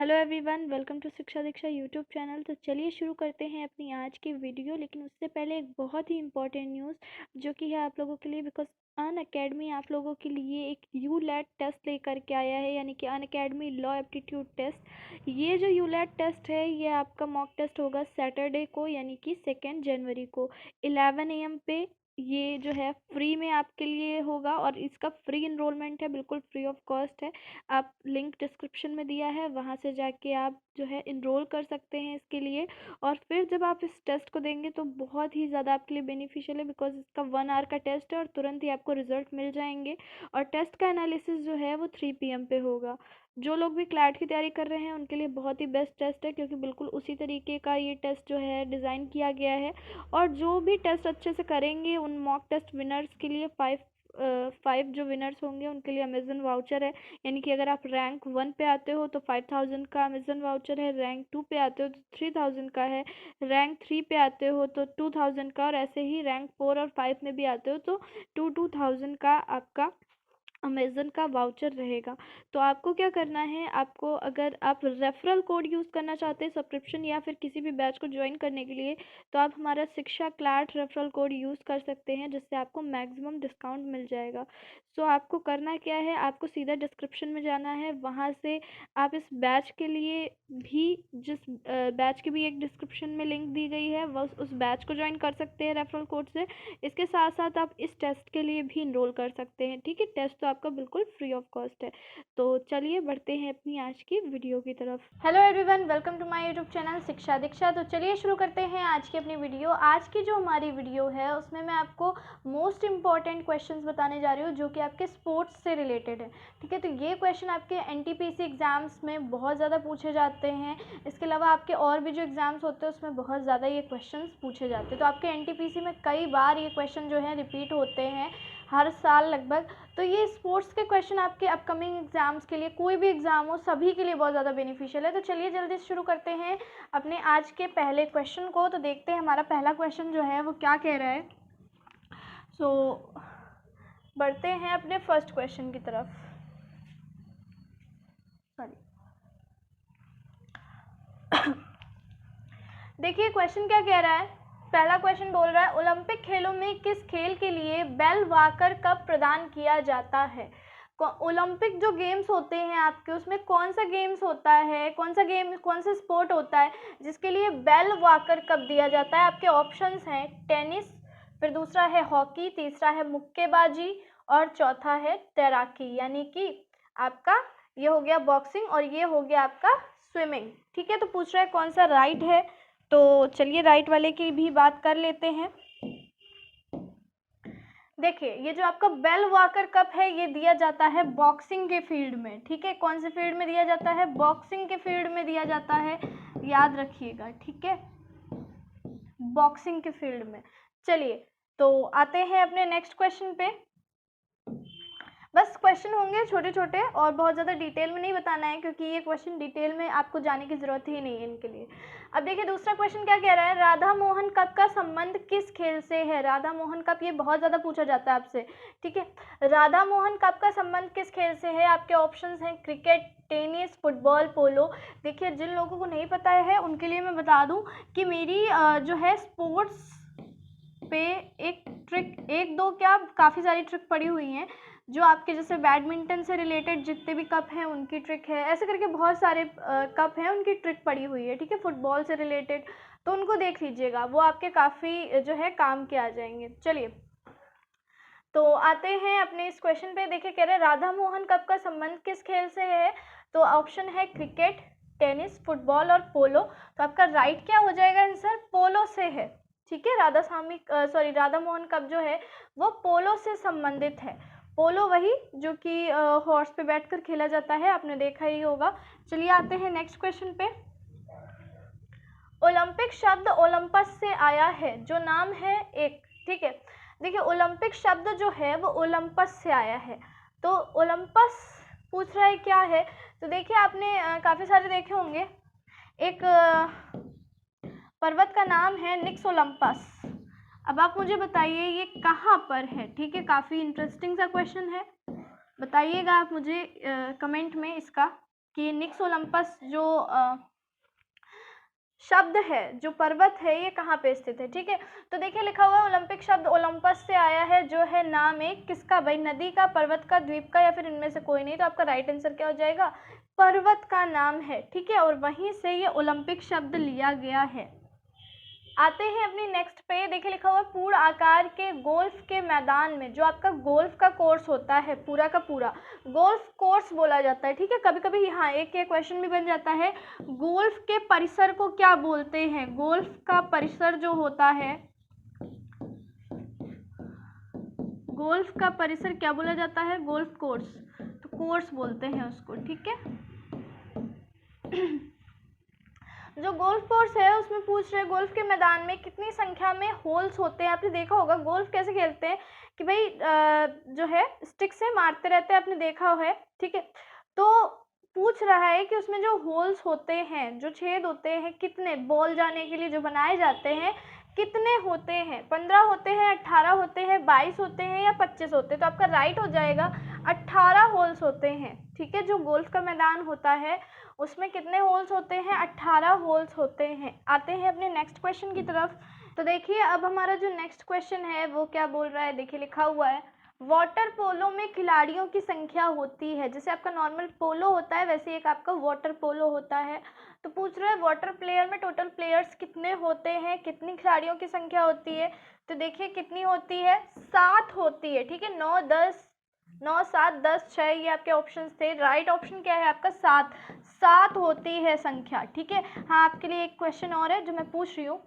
Hello everyone, welcome to शिक्षा दीक्षा YouTube channel. तो चलिए शुरू करते हैं अपनी आज की वीडियो। लेकिन उससे पहले एक बहुत ही इम्पोर्टेंट न्यूज़ जो कि है आप लोगों के लिए, बिकॉज अनअकैडमी आप लोगों के लिए एक यूलैट टेस्ट लेकर के आया है, यानी कि अनअकैडमी लॉ एप्टीट्यूड टेस्ट। ये जो यूलैट टेस्ट है ये आपका मॉक टेस्ट होगा सैटरडे को, यानी कि 2 जनवरी को 11 AM पे। ये जो है फ्री में आपके लिए होगा और इसका फ्री इनरोलमेंट है, बिल्कुल फ्री ऑफ कॉस्ट है। आप लिंक डिस्क्रिप्शन में दिया है, वहाँ से जाके आप जो है इनरोल कर सकते हैं इसके लिए। और फिर जब आप इस टेस्ट को देंगे तो बहुत ही ज़्यादा आपके लिए बेनिफिशियल है, बिकॉज इसका 1 आवर का टेस्ट है और तुरंत ही आपको रिजल्ट मिल जाएंगे। और टेस्ट का एनालिसिस जो है वो 3 PM पे होगा। जो लोग भी क्लैट की तैयारी कर रहे हैं उनके लिए बहुत ही बेस्ट टेस्ट है, क्योंकि बिल्कुल उसी तरीके का ये टेस्ट जो है डिज़ाइन किया गया है। और जो भी टेस्ट अच्छे से करेंगे उन मॉक टेस्ट विनर्स के लिए 5 जो विनर्स होंगे उनके लिए अमेज़न वाउचर है। यानी कि अगर आप रैंक 1 पे आते हो तो 5000 का अमेज़न वाउचर है, रैंक 2 पे आते हो तो 3000 का है, रैंक 3 पे आते हो तो 2000 का, और ऐसे ही रैंक 4 और 5 में भी आते हो तो 2000 का आपका अमेज़न का वाउचर रहेगा। तो आपको क्या करना है, आपको अगर आप रेफरल कोड यूज़ करना चाहते हैं सब्सक्रिप्शन या फिर किसी भी बैच को ज्वाइन करने के लिए, तो आप हमारा शिक्षा क्लैट रेफरल कोड यूज़ कर सकते हैं, जिससे आपको मैक्सिमम डिस्काउंट मिल जाएगा। सो आपको करना क्या है, आपको सीधा डिस्क्रिप्शन में जाना है, वहाँ से आप इस बैच के लिए भी, जिस बैच की भी एक डिस्क्रिप्शन में लिंक दी गई है, वह उस बैच को ज्वाइन कर सकते हैं रेफरल कोड से। इसके साथ साथ आप इस टेस्ट के लिए भी इनरोल कर सकते हैं। ठीक है, टेस्ट तो आपका बिल्कुल फ्री ऑफ कॉस्ट है। तो चलिए बढ़ते हैं अपनी आज की वीडियो की तरफ। Hello everyone, welcome to my YouTube channel Shiksha Diksha. तो चलिए शुरू करते हैं आज की अपनी वीडियो। आज की जो हमारी वीडियो है उसमें मैं आपको मोस्ट इंपॉर्टेंट क्वेश्चंस बताने जा रही हूँ, जो कि आपके स्पोर्ट्स से रिलेटेड है। ठीक है, तो ये क्वेश्चन आपके NTPC एग्जाम्स में बहुत ज़्यादा पूछे जाते हैं। इसके अलावा आपके और भी जो एग्ज़ाम्स होते हैं उसमें बहुत ज़्यादा ये क्वेश्चंस पूछे जाते हैं। तो आपके NTPC में कई बार ये क्वेश्चन जो है रिपीट होते हैं हर साल लगभग। तो ये स्पोर्ट्स के क्वेश्चन आपके अपकमिंग एग्जाम्स के लिए, कोई भी एग्ज़ाम हो, सभी के लिए बहुत ज़्यादा बेनिफिशियल है। तो चलिए जल्दी से शुरू करते हैं अपने आज के पहले क्वेश्चन को। तो देखते हैं हमारा पहला क्वेश्चन जो है वो क्या कह रहा है। सो बढ़ते हैं अपने फर्स्ट क्वेश्चन की तरफ। सॉरी, देखिए क्वेश्चन क्या कह रहा है। पहला क्वेश्चन बोल रहा है, ओलंपिक खेलों में किस खेल के लिए बेल वाकर कप प्रदान किया जाता है। ओलंपिक जो गेम्स होते हैं आपके, उसमें कौन सा गेम्स होता है, कौन सा गेम, कौन सा स्पोर्ट होता है जिसके लिए बेल वाकर कप दिया जाता है। आपके ऑप्शंस हैं टेनिस, फिर दूसरा है हॉकी, तीसरा है मुक्केबाजी और चौथा है तैराकी। यानी कि आपका ये हो गया बॉक्सिंग और ये हो गया आपका स्विमिंग। ठीक है, तो पूछ रहा है कौन सा राइट है। तो चलिए राइट वाले की भी बात कर लेते हैं। देखिए, ये जो आपका बेल वाकर कप है ये दिया जाता है बॉक्सिंग के फील्ड में। ठीक है, कौन से फील्ड में दिया जाता है, बॉक्सिंग के फील्ड में दिया जाता है, याद रखिएगा। ठीक है, बॉक्सिंग के फील्ड में। चलिए तो आते हैं अपने नेक्स्ट क्वेश्चन पे। बस क्वेश्चन होंगे छोटे छोटे और बहुत ज़्यादा डिटेल में नहीं बताना है, क्योंकि ये क्वेश्चन डिटेल में आपको जाने की ज़रूरत ही नहीं है इनके लिए। अब देखिए दूसरा क्वेश्चन क्या कह रहा है, राधा मोहन कप का संबंध किस खेल से है। राधा मोहन कप, ये बहुत ज़्यादा पूछा जाता है आपसे। ठीक है, राधा मोहन कप का संबंध किस खेल से है। आपके ऑप्शंस हैं क्रिकेट, टेनिस, फुटबॉल, पोलो। देखिए जिन लोगों को नहीं पता है उनके लिए मैं बता दूं कि मेरी जो है स्पोर्ट्स पे एक ट्रिक, एक दो क्या काफ़ी सारी ट्रिक पड़ी हुई हैं, जो आपके जैसे बैडमिंटन से रिलेटेड जितने भी कप हैं उनकी ट्रिक है, ऐसे करके बहुत सारे कप हैं उनकी ट्रिक पड़ी हुई है। ठीक है, फुटबॉल से रिलेटेड, तो उनको देख लीजिएगा, वो आपके काफ़ी जो है काम के आ जाएंगे। चलिए तो आते हैं अपने इस क्वेश्चन पे। देखिए कह रहे हैं राधा मोहन कप का संबंध किस खेल से है। तो ऑप्शन है क्रिकेट, टेनिस, फुटबॉल और पोलो। तो आपका राइट क्या हो जाएगा आंसर, पोलो से है। ठीक है, राधा मोहन कप जो है वो पोलो से संबंधित है। पोलो वही जो कि हॉर्स पे बैठकर खेला जाता है, आपने देखा ही होगा। चलिए आते हैं नेक्स्ट क्वेश्चन पे। ओलंपिक शब्द ओलंपस से आया है, जो नाम है एक। ठीक है, देखिए ओलंपिक शब्द जो है वो ओलंपस से आया है। तो ओलंपस पूछ रहा है क्या है। तो देखिए आपने काफ़ी सारे देखे होंगे, एक पर्वत का नाम है निक्स ओलंपस। अब आप मुझे बताइए ये कहाँ पर है। ठीक है, काफ़ी इंटरेस्टिंग सा क्वेश्चन है, बताइएगा आप मुझे कमेंट में इसका कि निक्स ओलंपस जो शब्द है, जो पर्वत है, ये कहाँ पे स्थित है। ठीक है, तो देखिए लिखा हुआ है ओलंपिक शब्द ओलंपस से आया है, जो है नाम एक किसका भाई, नदी का, पर्वत का, द्वीप का, या फिर इनमें से कोई नहीं। तो आपका राइट आंसर क्या हो जाएगा, पर्वत का नाम है। ठीक है, और वहीं से ये ओलंपिक शब्द लिया गया है। आते हैं अपनी नेक्स्ट पे, देखिए लिखा हुआ है पूर्ण आकार के गोल्फ के मैदान में, जो आपका गोल्फ का कोर्स होता है पूरा का पूरा गोल्फ कोर्स बोला जाता है। ठीक है, कभी कभी यहाँ एक क्वेश्चन भी बन जाता है, गोल्फ के परिसर को क्या बोलते हैं। गोल्फ का परिसर जो होता है, गोल्फ का परिसर क्या बोला जाता है, गोल्फ कोर्स, तो कोर्स बोलते हैं उसको। ठीक है, जो गोल्फ कोर्स है उसमें पूछ रहे गोल्फ के मैदान में कितनी संख्या में होल्स होते हैं। आपने देखा होगा गोल्फ कैसे खेलते हैं कि भाई जो है स्टिक से मारते रहते हैं, आपने देखा है। ठीक है, तो पूछ रहा है कि उसमें जो होल्स होते हैं, जो छेद होते हैं, कितने बॉल जाने के लिए जो बनाए जाते हैं, कितने होते हैं। 15 होते हैं, 18 होते हैं, 22 होते हैं, या 25 होते हैं। तो आपका राइट हो जाएगा 18 होल्स होते हैं। ठीक है, जो गोल्फ का मैदान होता है उसमें कितने होल्स होते हैं, 18 होल्स होते हैं। आते हैं अपने नेक्स्ट क्वेश्चन की तरफ। तो देखिए अब हमारा जो नेक्स्ट क्वेश्चन है वो क्या बोल रहा है, देखिए लिखा हुआ है वाटर पोलो में खिलाड़ियों की संख्या होती है। जैसे आपका नॉर्मल पोलो होता है वैसे एक आपका वाटर पोलो होता है। तो पूछ रहा है वाटर प्लेयर में टोटल प्लेयर्स कितने होते हैं, कितनी खिलाड़ियों की संख्या होती है। तो देखिए कितनी होती है, 7 होती है। ठीक है, 9, 10, 9, 7, 10, 6, ये आपके ऑप्शन थे। राइट ऑप्शन क्या है आपका 7 होती है संख्या। ठीक है, हाँ आपके लिए एक क्वेश्चन और है जो मैं पूछ रही हूँ,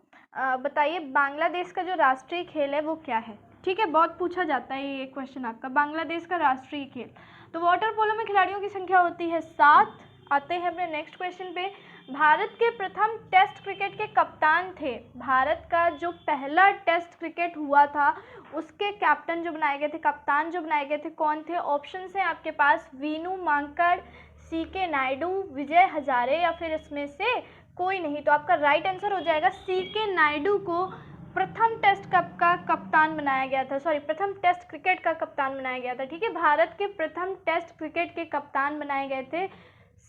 बताइए बांग्लादेश का जो राष्ट्रीय खेल है वो क्या है। ठीक है, बहुत पूछा जाता है ये क्वेश्चन आपका, बांग्लादेश का राष्ट्रीय खेल। तो वाटर पोलो में खिलाड़ियों की संख्या होती है 7। आते हैं अपने नेक्स्ट क्वेश्चन पे, भारत के प्रथम टेस्ट क्रिकेट के कप्तान थे। भारत का जो पहला टेस्ट क्रिकेट हुआ था उसके कैप्टन जो बनाए गए थे, कप्तान जो बनाए गए थे, कौन थे। ऑप्शन है आपके पास वीनू मांकड़, CK नायडू, विजय हजारे, या फिर इसमें से कोई नहीं। तो आपका राइट आंसर हो जाएगा CK नायडू को प्रथम टेस्ट कप का कप्तान बनाया गया था, सॉरी प्रथम टेस्ट क्रिकेट का कप्तान बनाया गया था। ठीक है, भारत के प्रथम टेस्ट क्रिकेट के कप्तान बनाए गए थे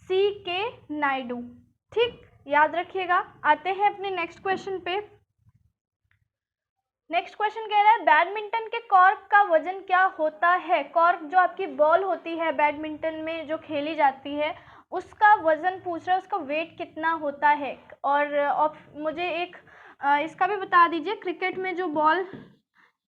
CK नायडू। ठीक, याद रखिएगा। आते हैं अपने नेक्स्ट क्वेश्चन पे। नेक्स्ट क्वेश्चन कह रहा है बैडमिंटन के कॉर्क का वजन क्या होता है। कॉर्क जो आपकी बॉल होती है बैडमिंटन में जो खेली जाती है उसका वजन पूछ रहा है, उसका वेट कितना होता है। और मुझे एक इसका भी बता दीजिए, क्रिकेट में जो बॉल,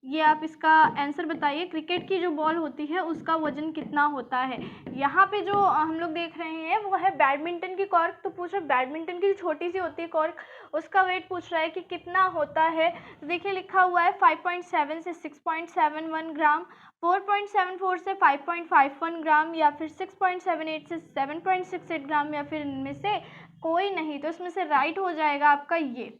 ये आप इसका आंसर बताइए, क्रिकेट की जो बॉल होती है उसका वजन कितना होता है। यहाँ पे जो हम लोग देख रहे हैं वो है बैडमिंटन की कॉर्क। तो पूछ रहा है बैडमिंटन की जो छोटी सी होती है कॉर्क उसका वेट पूछ रहा है कि कितना होता है। तो देखिए लिखा हुआ है 5.7 से 6.71 ग्राम, 4.74 से 5.51 ग्राम, या फिर 6.78 से 7.68 ग्राम, या फिर इनमें से कोई नहीं। तो इसमें से राइट हो जाएगा आपका ये।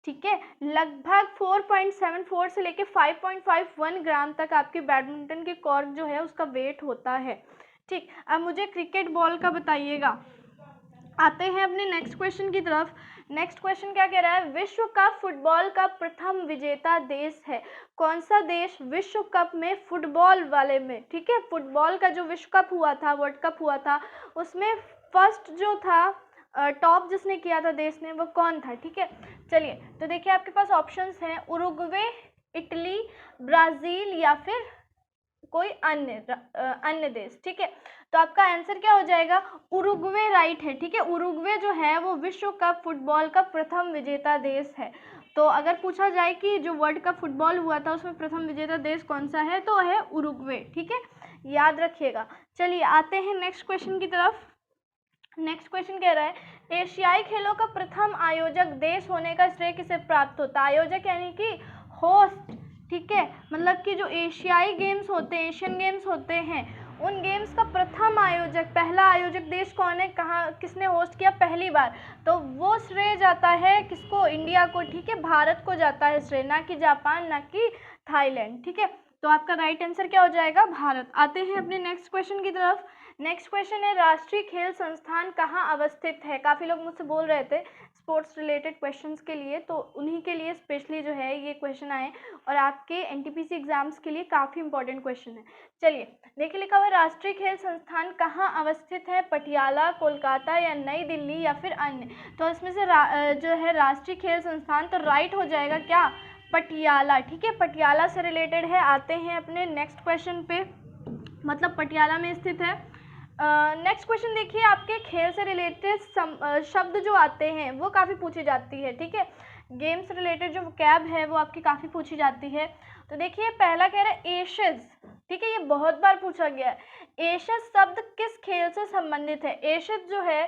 ठीक है, लगभग 4.74 से लेके 5.51 ग्राम तक आपकी बैडमिंटन की कॉर्क जो है उसका वेट होता है। ठीक, अब मुझे क्रिकेट बॉल का बताइएगा। आते हैं अपने नेक्स्ट क्वेश्चन की तरफ। नेक्स्ट क्वेश्चन क्या कह रहा है, विश्व कप फुटबॉल का प्रथम विजेता देश है। कौन सा देश विश्व कप में फुटबॉल वाले में, ठीक है, फुटबॉल का जो विश्व कप हुआ था, वर्ल्ड कप हुआ था, उसमें फर्स्ट जो था टॉप जिसने किया था देश ने, वो कौन था। ठीक है, चलिए तो देखिए आपके पास ऑप्शंस हैं उरुग्वे, इटली, ब्राज़ील, या फिर कोई अन्य देश। ठीक है, तो आपका आंसर क्या हो जाएगा, उरुग्वे राइट है। ठीक है, उरुग्वे जो है वो विश्व कप फुटबॉल का प्रथम विजेता देश है। तो अगर पूछा जाए कि जो वर्ल्ड कप फुटबॉल हुआ था उसमें प्रथम विजेता देश कौन सा है, तो है उरुग्वे। ठीक है, याद रखिएगा। चलिए आते हैं नेक्स्ट क्वेश्चन की तरफ। नेक्स्ट क्वेश्चन कह रहा है एशियाई खेलों का प्रथम आयोजक देश होने का श्रेय किसे प्राप्त होता है। आयोजक यानी कि होस्ट। ठीक है, मतलब कि जो एशियाई गेम्स होते हैं, एशियन गेम्स होते हैं, उन गेम्स का प्रथम आयोजक, पहला आयोजक देश कौन है, कहाँ किसने होस्ट किया पहली बार, तो वो श्रेय जाता है किसको, इंडिया को। ठीक है, भारत को जाता है श्रेय, ना कि जापान, ना कि थाईलैंड। ठीक है, तो आपका राइट आंसर क्या हो जाएगा, भारत। आते हैं अपने नेक्स्ट क्वेश्चन की तरफ। नेक्स्ट क्वेश्चन है राष्ट्रीय खेल संस्थान कहाँ अवस्थित है। काफ़ी लोग मुझसे बोल रहे थे स्पोर्ट्स रिलेटेड क्वेश्चंस के लिए, तो उन्हीं के लिए स्पेशली जो है ये क्वेश्चन आए और आपके एनटीपीसी एग्जाम्स के लिए काफ़ी इंपॉर्टेंट क्वेश्चन है। चलिए देखिए, लिखा हुआ राष्ट्रीय खेल संस्थान कहाँ अवस्थित है, पटियाला, कोलकाता या नई दिल्ली या फिर अन्य। तो इसमें से जो है राष्ट्रीय खेल संस्थान, तो राइट हो जाएगा क्या, पटियाला। ठीक है, पटियाला से रिलेटेड है। आते हैं अपने नेक्स्ट क्वेश्चन पे, मतलब पटियाला में स्थित है। नेक्स्ट क्वेश्चन देखिए, आपके खेल से रिलेटेड शब्द जो आते हैं वो काफ़ी पूछी जाती है। ठीक है, गेम से रिलेटेड जो कैब है वो आपकी काफ़ी पूछी जाती है। तो देखिए पहला कह रहा है एशेज। ठीक है, ये बहुत बार पूछा गया है। एशेज शब्द किस खेल से संबंधित है। एशेज जो है,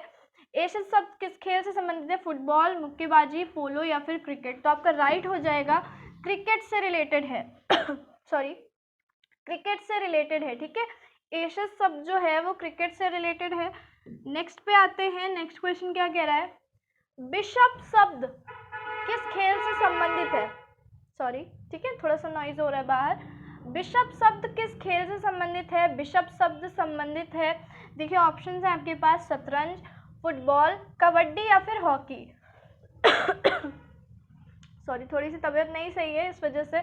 एशेज शब्द किस खेल से संबंधित है, फुटबॉल, मुक्केबाजी, पोलो या फिर क्रिकेट। तो आपका राइट हो जाएगा क्रिकेट से रिलेटेड है। सॉरी, क्रिकेट से रिलेटेड है। ठीक है, एशेज शब्द जो है वो क्रिकेट से रिलेटेड है। नेक्स्ट पे आते हैं। नेक्स्ट क्वेश्चन क्या कह रहा है, बिशप शब्द किस खेल से संबंधित है। सॉरी, ठीक है, थोड़ा सा नॉइज हो रहा है बाहर। बिशप शब्द किस खेल से संबंधित है। बिशप शब्द संबंधित है, देखिए ऑप्शन है आपके पास, शतरंज, फुटबॉल, कबड्डी या फिर हॉकी। सॉरी, थोड़ी सी तबीयत नहीं सही है, इस वजह से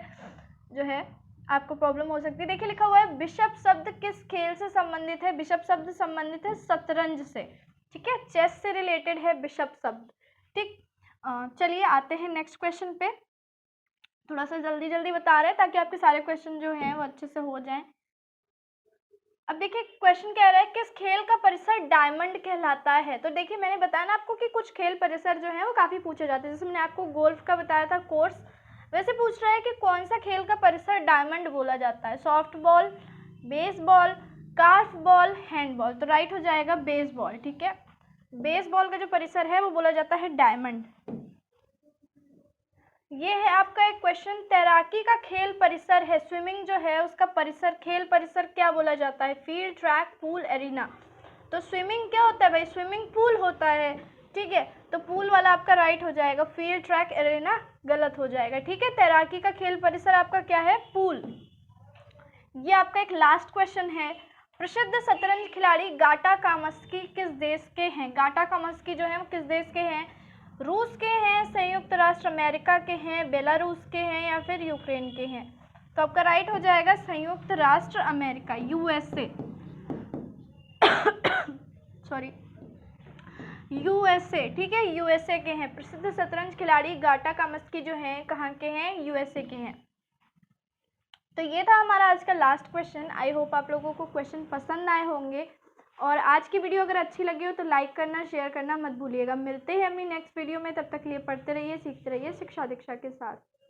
जो है आपको प्रॉब्लम हो सकती है। देखिए लिखा हुआ है बिशप शब्द किस खेल से संबंधित है। बिशप शब्द संबंधित है शतरंज से। ठीक है, चेस से रिलेटेड है बिशप शब्द। ठीक, चलिए आते हैं नेक्स्ट क्वेश्चन पे। थोड़ा सा जल्दी जल्दी बता रहे हैं ताकि आपके सारे क्वेश्चन जो हैं वो अच्छे से हो जाएं। अब देखिए क्वेश्चन कह रहा है किस खेल का परिसर डायमंड कहलाता है। तो देखिए मैंने बताया ना आपको कि कुछ खेल परिसर जो है वो काफ़ी पूछे जाते हैं। जैसे मैंने आपको गोल्फ का बताया था कोर्स, वैसे पूछ रहा है कि कौन सा खेल का परिसर डायमंड बोला जाता है। सॉफ्ट बॉल, बेसबॉल, कार्फ बॉल, हैंडबॉल। तो राइट हो जाएगा बेसबॉल। ठीक है, बेसबॉल का जो परिसर है वो बोला जाता है डायमंड। ये है आपका एक क्वेश्चन, तैराकी का खेल परिसर है, स्विमिंग जो है उसका परिसर, खेल परिसर क्या बोला जाता है। Field, track, pool, arena. तो स्विमिंग क्या होता है भाई, स्विमिंग पूल होता है। ठीक है, तो पूल वाला आपका राइट हो जाएगा, फील्ड, ट्रैक, एरिना गलत हो जाएगा। ठीक है, तैराकी का खेल परिसर आपका क्या है, पूल। ये आपका एक लास्ट क्वेश्चन है, प्रसिद्ध शतरंज खिलाड़ी गाटा कामस्की किस देश के हैं। गाटा कामस्की जो है वो किस देश के हैं, रूस के हैं, संयुक्त राष्ट्र अमेरिका के हैं, बेलारूस के हैं या फिर यूक्रेन के हैं। तो आपका राइट हो जाएगा संयुक्त राष्ट्र अमेरिका, यूएसए। Sorry, USA. ठीक है, यूएसए के हैं प्रसिद्ध शतरंज खिलाड़ी गाटा कामस्की जो हैं, कहाँ के हैं, यूएसए के हैं। तो ये था हमारा आज का लास्ट क्वेश्चन। आई होप आप लोगों को क्वेश्चन पसंद आए होंगे, और आज की वीडियो अगर अच्छी लगी हो तो लाइक करना, शेयर करना मत भूलिएगा। मिलते हैं अपनी नेक्स्ट वीडियो में, तब तक के लिए पढ़ते रहिए, सीखते रहिए शिक्षा दीक्षा के साथ।